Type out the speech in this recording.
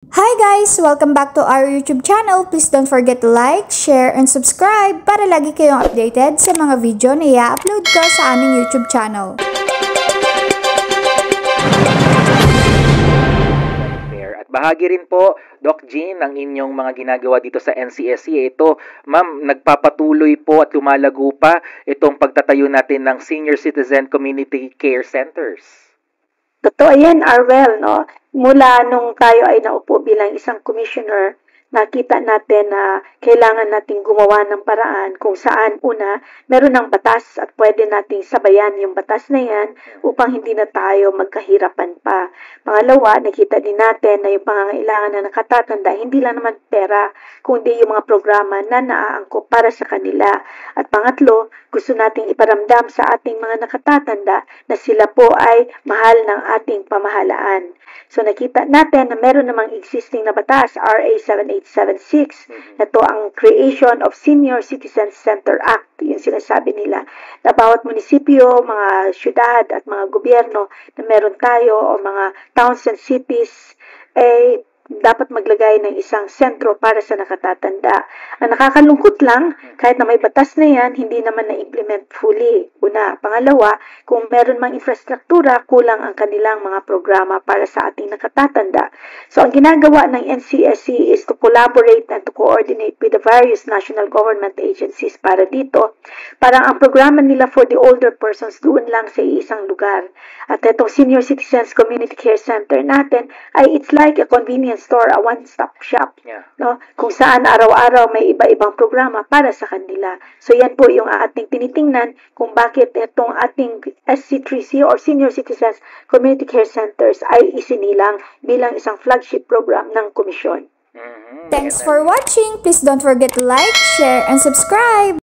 Hi guys! Welcome back to our YouTube channel. Please don't forget to like, share, and subscribe para lagi kayong updated sa mga video na i-upload ko sa aming YouTube channel. At bahagi rin po, Doc Jean, ng inyong mga ginagawa dito sa NCSC. Ito, ma'am, nagpapatuloy po at lumalago pa itong pagtatayo natin ng Senior Citizen Community Care Centers. Totoo yan, Arwel, no? Mula nung tayo ay naupo bilang isang commissioner, nakita natin na kailangan nating gumawa ng paraan kung saan una, meron ng batas at pwede nating sabayan yung batas na yan upang hindi na tayo magkahirapan pa. Pangalawa, nakita din natin na yung pangangailangan na nakatatanda, hindi lang naman pera, kundi yung mga programa na naaangkop para sa kanila. At pangatlo, gusto nating iparamdam sa ating mga nakatatanda na sila po ay mahal ng ating pamahalaan. So nakita natin na meron namang existing na batas, RA 7876, ito ang Creation of Senior Citizen Center Act, yung sinasabi nila, na bawat munisipyo, mga syudad at mga gobyerno na meron tayo o mga towns and cities ay dapat maglagay ng isang sentro para sa nakatatanda. Ang nakakalungkot lang, kahit na may batas na yan, hindi naman na-implement fully. Una. Pangalawa, kung meron mang infrastruktura, kulang ang kanilang mga programa para sa ating nakatatanda. So, ang ginagawa ng NCSC is to collaborate and to coordinate with the various national government agencies para dito. Parang ang programa nila for the older persons doon lang sa isang lugar. At itong Senior Citizens Community Care Center natin ay it's like a convenience store, a one-stop shop, no? Kung saan araw-araw may iba-ibang programa para sa kanila. So yan po yung ating tinitingnan kung bakit itong ating SC3C or Senior Citizens Community Care Centers ay isinilang bilang isang flagship program ng komisyon. Thanks for watching! Please don't forget to like, share, and subscribe!